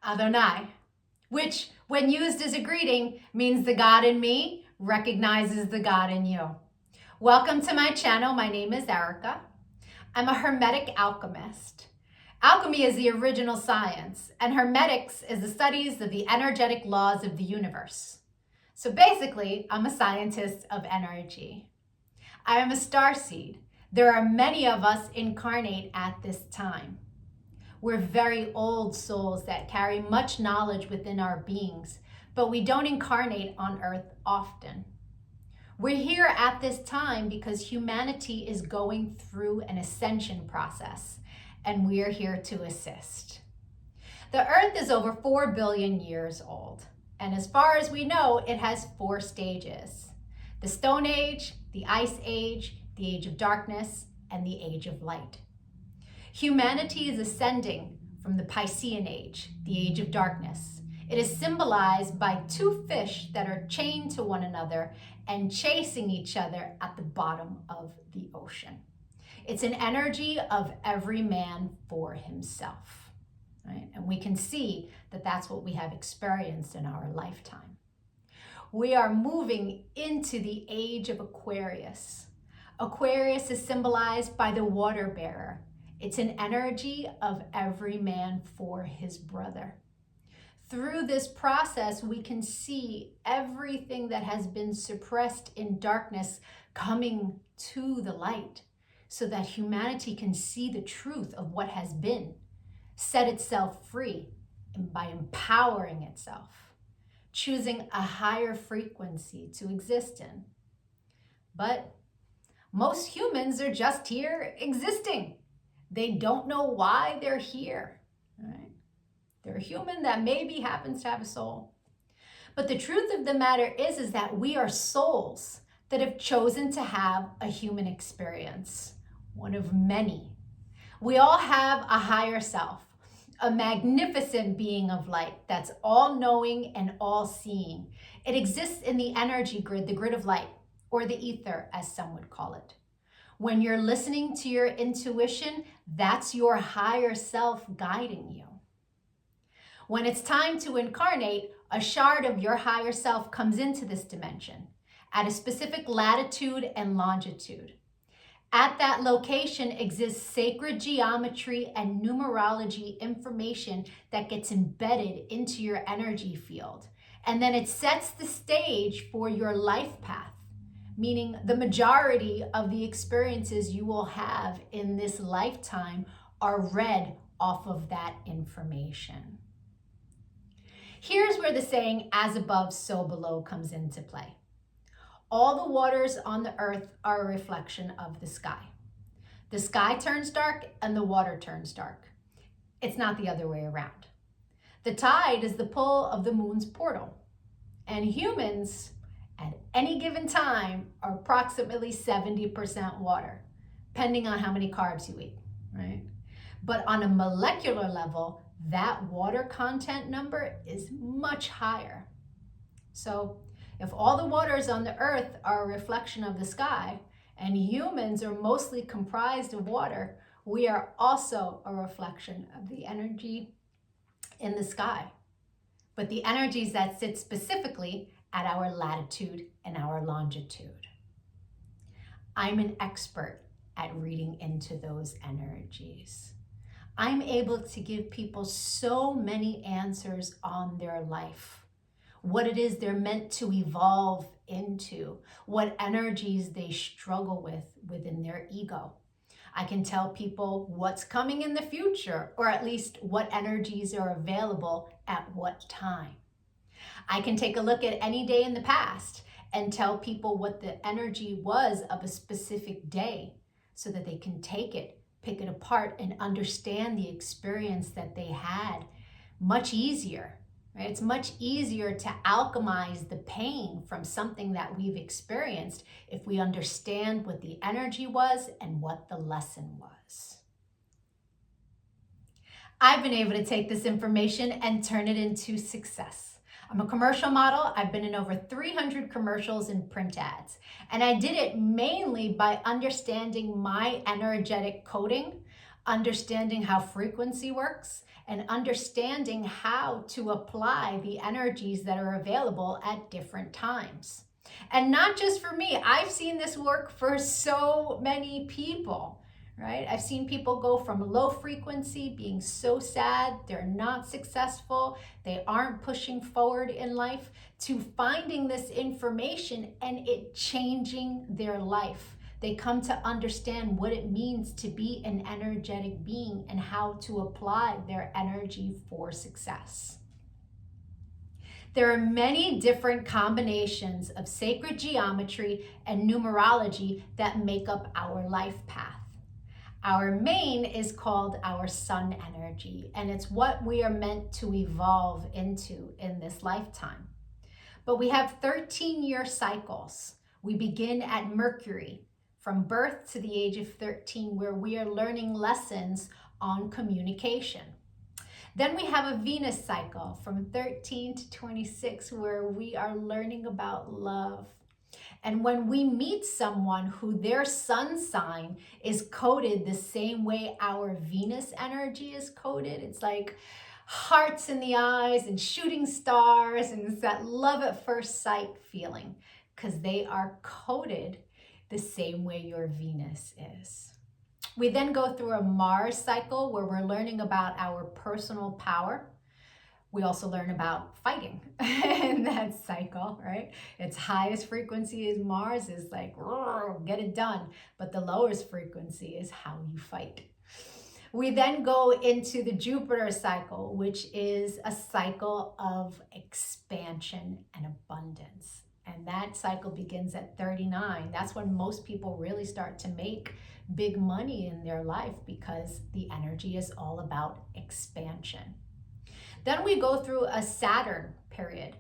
Adonai, which when used as a greeting means the God in me recognizes the God in you. Welcome to my channel. My name is Erica. I'm a Hermetic alchemist. Alchemy is the original science, and Hermetics is the studies of the energetic laws of the universe. So basically, I'm a scientist of energy. I am a starseed. There are many of us incarnate at this time. We're very old souls that carry much knowledge within our beings, but we don't incarnate on Earth often. We're here at this time because humanity is going through an ascension process, and we're here to assist. The Earth is over 4 billion years old, and as far as we know, it has 4 stages: the Stone Age, the Ice Age, the Age of Darkness, and the Age of Light. Humanity is ascending from the Piscean Age, the Age of Darkness. It is symbolized by 2 fish that are chained to one another and chasing each other at the bottom of the ocean. It's an energy of every man for himself, right? And we can see that that's what we have experienced in our lifetime. We are moving into the age of Aquarius. Aquarius is symbolized by the water bearer. It's an energy of every man for his brother. Through this process, we can see everything that has been suppressed in darkness coming to the light so that humanity can see the truth of what has been, set itself free, and by empowering itself, choosing a higher frequency to exist in. But most humans are just here existing. They don't know why they're here, right? They're a human that maybe happens to have a soul. But the truth of the matter is that we are souls that have chosen to have a human experience, one of many. We all have a higher self, a magnificent being of light that's all-knowing and all-seeing. It exists in the energy grid, the grid of light, or the ether, as some would call it. When you're listening to your intuition, that's your higher self guiding you. When it's time to incarnate, a shard of your higher self comes into this dimension at a specific latitude and longitude. At that location exists sacred geometry and numerology information that gets embedded into your energy field. And then it sets the stage for your life path, meaning the majority of the experiences you will have in this lifetime are read off of that information. Here's where the saying, as above, so below, comes into play. All the waters on the earth are a reflection of the sky. The sky turns dark and the water turns dark. It's not the other way around. The tide is the pull of the moon's portal, and humans at any given time are approximately 70% water, depending on how many carbs you eat, right? But on a molecular level, that water content number is much higher. So if all the waters on the earth are a reflection of the sky and humans are mostly comprised of water, we are also a reflection of the energy in the sky. But the energies that sit specifically at our latitude and our longitude. I'm an expert at reading into those energies. I'm able to give people so many answers on their life, what it is they're meant to evolve into, what energies they struggle with within their ego. I can tell people what's coming in the future, or at least what energies are available at what time. I can take a look at any day in the past and tell people what the energy was of a specific day so that they can take it, pick it apart, and understand the experience that they had much easier, right? It's much easier to alchemize the pain from something that we've experienced if we understand what the energy was and what the lesson was. I've been able to take this information and turn it into success. I'm a commercial model. I've been in over 300 commercials and print ads. And I did it mainly by understanding my energetic coding understanding how frequency works, and understanding how to apply the energies that are available at different times. And not just for me, I've seen this work for so many people, right? I've seen people go from low frequency, being so sad, they're not successful, they aren't pushing forward in life, to finding this information and it changing their life. They come to understand what it means to be an energetic being and how to apply their energy for success. There are many different combinations of sacred geometry and numerology that make up our life path. Our main is called our sun energy, and it's what we are meant to evolve into in this lifetime. But we have 13-year cycles. We begin at Mercury, from birth to the age of 13, where we are learning lessons on communication. Then we have a Venus cycle from 13 to 26, where we are learning about love. And when we meet someone who their sun sign is coded the same way our Venus energy is coded, it's like hearts in the eyes and shooting stars, and it's that love at first sight feeling, because they are coded the same way your Venus is. We then go through a Mars cycle where we're learning about our personal power. We also learn about fighting in that cycle, right? Its highest frequency is Mars, is like, get it done. But the lowest frequency is how you fight. We then go into the Jupiter cycle, which is a cycle of expansion and abundance. And that cycle begins at 39. That's when most people really start to make big money in their life, because the energy is all about expansion. Then we go through a Saturn period,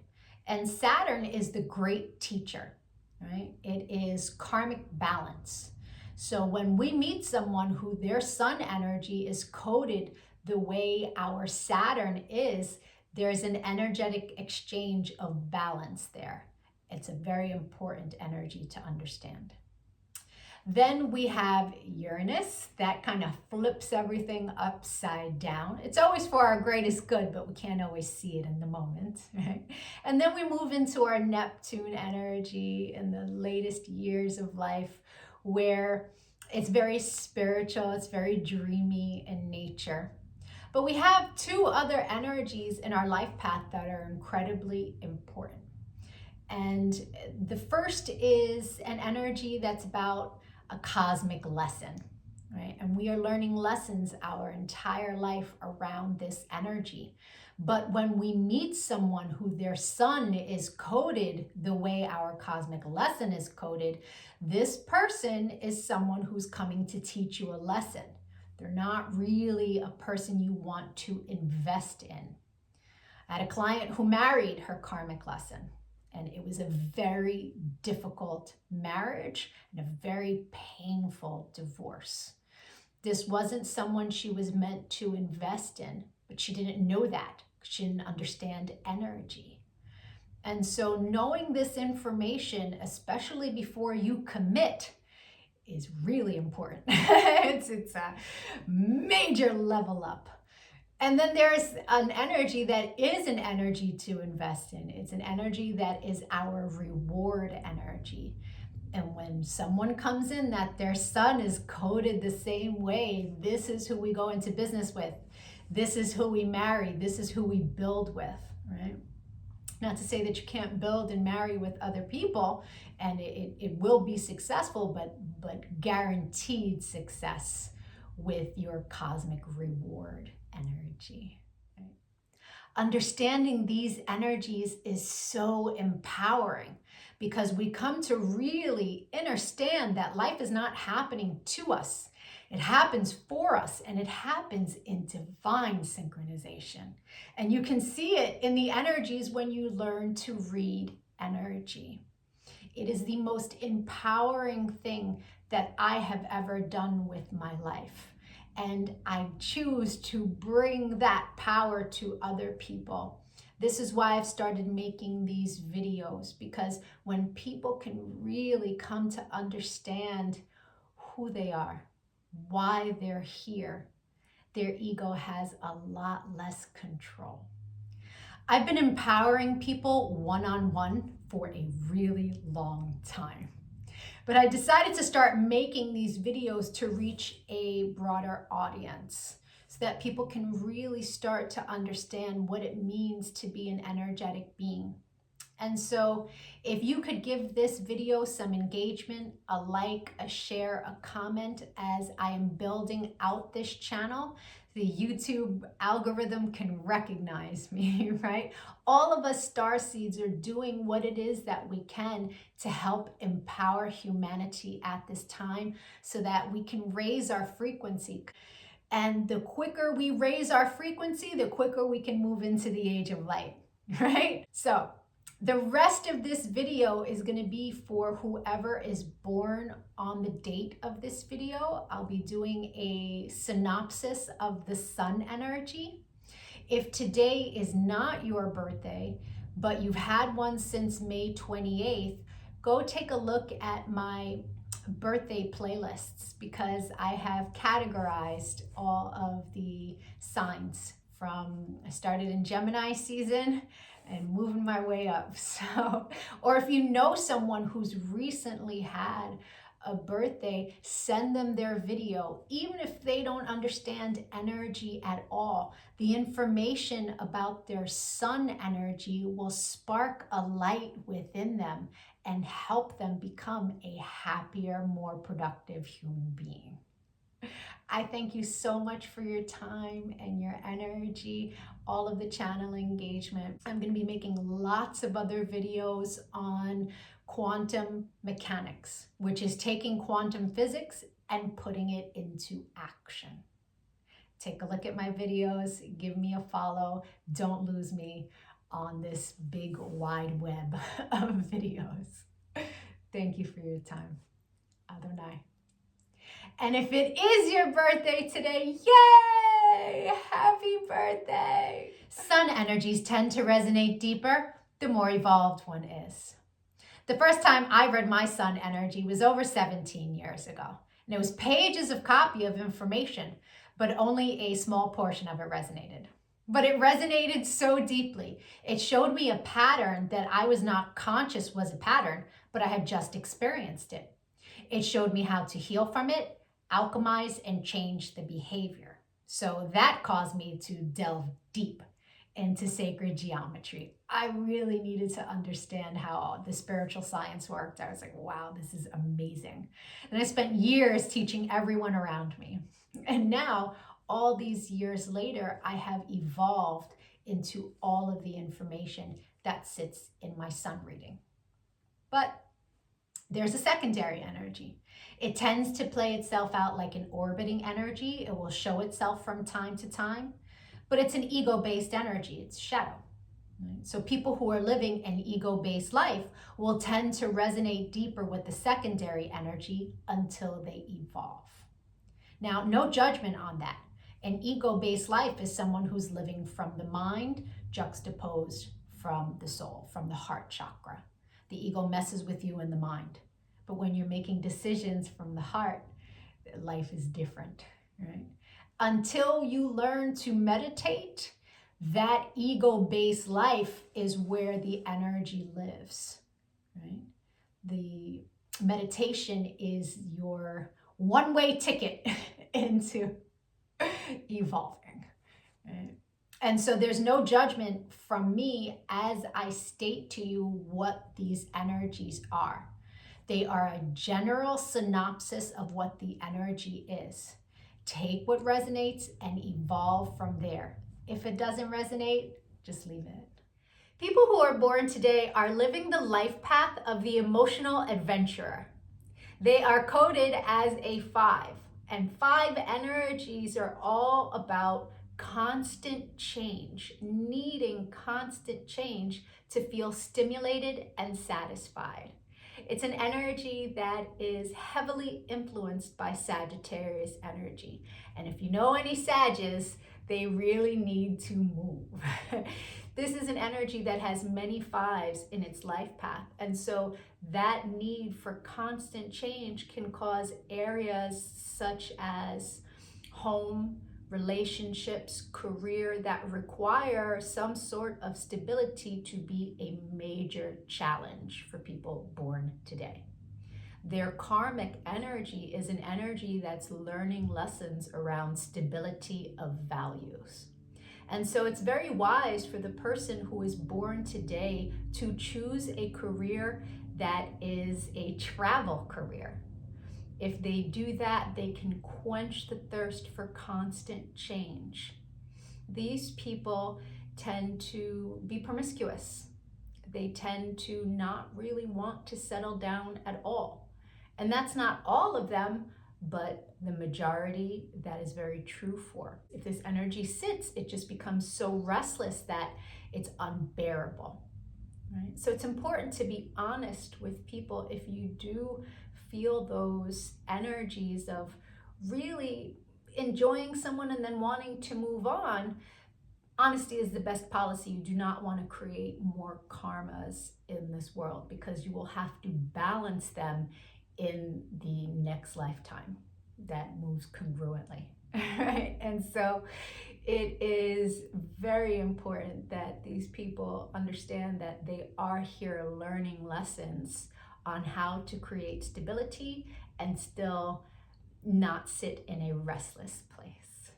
and Saturn is the great teacher, right? It is karmic balance. So when we meet someone who their sun energy is coded the way our Saturn is, there's an energetic exchange of balance there. It's a very important energy to understand. Then we have Uranus, that kind of flips everything upside down. It's always for our greatest good, but we can't always see it in the moment, right? And then we move into our Neptune energy in the latest years of life, where it's very spiritual, it's very dreamy in nature. But we have two other energies in our life path that are incredibly important. And the first is an energy that's about a cosmic lesson, right? And we are learning lessons our entire life around this energy. But when we meet someone who their sun is coded the way our cosmic lesson is coded, this person is someone who's coming to teach you a lesson. They're not really a person you want to invest in. I had a client who married her karmic lesson, and it was a very difficult marriage and a very painful divorce. This wasn't someone she was meant to invest in, but she didn't know that. She didn't understand energy. And so knowing this information, especially before you commit, is really important. It's a major level up. And then there's an energy that is an energy to invest in. It's an energy that is our reward energy. And when someone comes in that their sun is coded the same way, this is who we go into business with. This is who we marry. This is who we build with, right? Not to say that you can't build and marry with other people, and it will be successful, but guaranteed success with your cosmic reward energy. Right? Understanding these energies is so empowering, because we come to really understand that life is not happening to us. It happens for us, and it happens in divine synchronization. And you can see it in the energies when you learn to read energy. It is the most empowering thing that I have ever done with my life. And I choose to bring that power to other people. This is why I've started making these videos, because when people can really come to understand who they are, why they're here, their ego has a lot less control. I've been empowering people one-on-one for a really long time. But I decided to start making these videos to reach a broader audience so that people can really start to understand what it means to be an energetic being. And so if you could give this video some engagement, a like, a share, a comment as I am building out this channel, the YouTube algorithm can recognize me, right? All of us starseeds are doing what it is that we can to help empower humanity at this time so that we can raise our frequency. And the quicker we raise our frequency, the quicker we can move into the age of light, right? So the rest of this video is going to be for whoever is born on the date of this video. I'll be doing a synopsis of the sun energy. If today is not your birthday, but you've had one since May 28th, go take a look at my birthday playlists because I have categorized all of the signs I started in Gemini season and moving my way up. So, or if you know someone who's recently had a birthday, send them their video. Even if they don't understand energy at all, the information about their sun energy will spark a light within them and help them become a happier, more productive human being. I thank you so much for your time and your energy, all of the channel engagement. I'm going to be making lots of other videos on quantum mechanics, which is taking quantum physics and putting it into action. Take a look at my videos, give me a follow. Don't lose me on this big wide web of videos. Thank you for your time. Adonai. And if it is your birthday today, yay! Happy birthday! Sun energies tend to resonate deeper the more evolved one is. The first time I read my sun energy was over 17 years ago. And it was pages of copy of information, but only a small portion of it resonated. But it resonated so deeply. It showed me a pattern that I was not conscious was a pattern, but I had just experienced it. It showed me how to heal from it, alchemize, and change the behavior. So that caused me to delve deep into sacred geometry. I really needed to understand how the spiritual science worked. I was like, wow, this is amazing. And I spent years teaching everyone around me. And now, all these years later, I have evolved into all of the information that sits in my sun reading. But there's a secondary energy. It tends to play itself out like an orbiting energy. It will show itself from time to time, but it's an ego-based energy. It's shadow. Right? So people who are living an ego-based life will tend to resonate deeper with the secondary energy until they evolve. Now, no judgment on that. An ego-based life is someone who's living from the mind juxtaposed from the soul, from the heart chakra. The ego messes with you in the mind. But when you're making decisions from the heart, life is different, right? Until you learn to meditate, that ego-based life is where the energy lives, right? The meditation is your one-way ticket into evolving, right? And so there's no judgment from me as I state to you what these energies are. They are a general synopsis of what the energy is. Take what resonates and evolve from there. If it doesn't resonate, just leave it. People who are born today are living the life path of the emotional adventurer. They are coded as a 5, and 5 energies are all about constant change, needing constant change to feel stimulated and satisfied. It's an energy that is heavily influenced by Sagittarius energy. And if you know any Sages, they really need to move. This is an energy that has many 5s in its life path. And so that need for constant change can cause areas such as home, relationships, career that require some sort of stability to be a major challenge for people born today. Their karmic energy is an energy that's learning lessons around stability of values. And so it's very wise for the person who is born today to choose a career that is a travel career. If they do that, they can quench the thirst for constant change. These people tend to be promiscuous. They tend to not really want to settle down at all. And that's not all of them, but the majority that is very true for. If this energy sits, it just becomes so restless that it's unbearable. Right? So it's important to be honest with people if you do feel those energies of really enjoying someone and then wanting to move on. Honesty is the best policy. You do not want to create more karmas in this world because you will have to balance them in the next lifetime that moves congruently. Right? And so it is very important that these people understand that they are here learning lessons on how to create stability and still not sit in a restless place.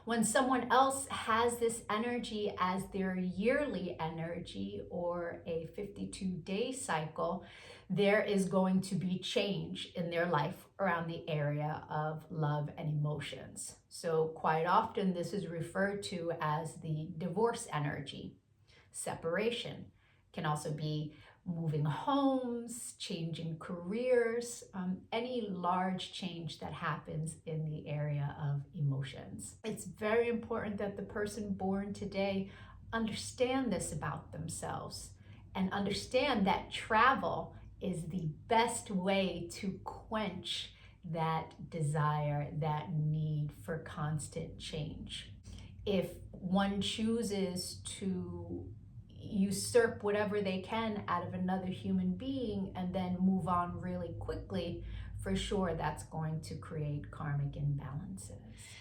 When someone else has this energy as their yearly energy or a 52-day cycle, there is going to be change in their life around the area of love and emotions. So quite often this is referred to as the divorce energy. Separation can also be moving homes, changing careers, any large change that happens in the area of emotions. It's very important that the person born today understand this about themselves and understand that travel is the best way to quench that desire, that need for constant change. If one chooses to usurp whatever they can out of another human being and then move on really quickly, for sure that's going to create karmic imbalances.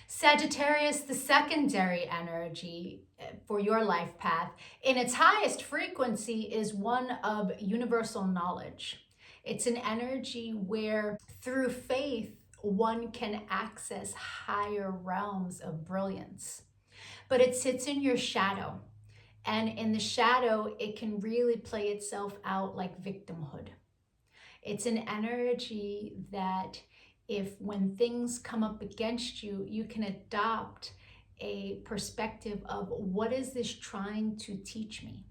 Sagittarius, the secondary energy for your life path, in its highest frequency is one of universal knowledge. It's an energy where through faith one can access higher realms of brilliance, but it sits in your shadow. And in the shadow, it can really play itself out like victimhood. It's an energy that if when things come up against you, you can adopt a perspective of what is this trying to teach me?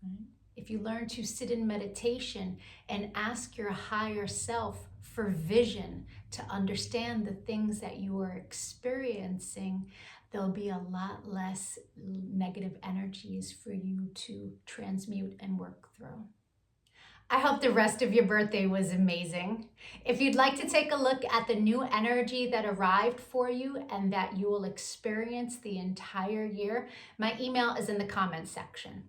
Right? If you learn to sit in meditation and ask your higher self for vision to understand the things that you are experiencing, there'll be a lot less negative energies for you to transmute and work through. I hope the rest of your birthday was amazing. If you'd like to take a look at the new energy that arrived for you and that you will experience the entire year, my email is in the comments section.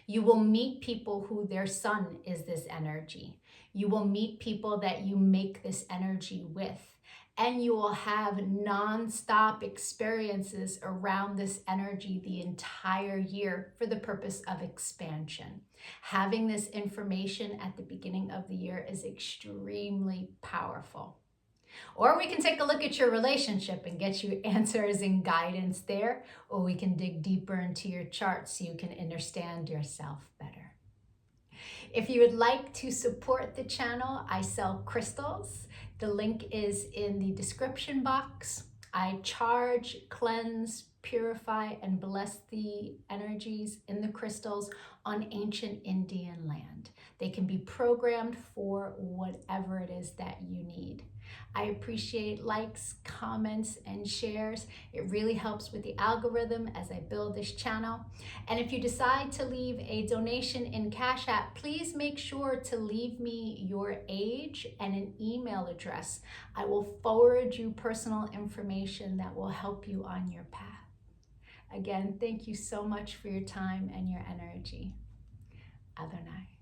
You will meet people who their sun is this energy. You will meet people that you make this energy with. And you will have non-stop experiences around this energy the entire year for the purpose of expansion. Having this information at the beginning of the year is extremely powerful. Or we can take a look at your relationship and get you answers and guidance there, or we can dig deeper into your chart so you can understand yourself better. If you would like to support the channel, I sell crystals. The link is in the description box. I charge, cleanse, purify, and bless the energies in the crystals on ancient Indian land. They can be programmed for whatever it is that you need. I appreciate likes, comments, and shares. It really helps with the algorithm as I build this channel. And if you decide to leave a donation in Cash App, please make sure to leave me your age and an email address. I will forward you personal information that will help you on your path. Again, thank you so much for your time and your energy. Adonai.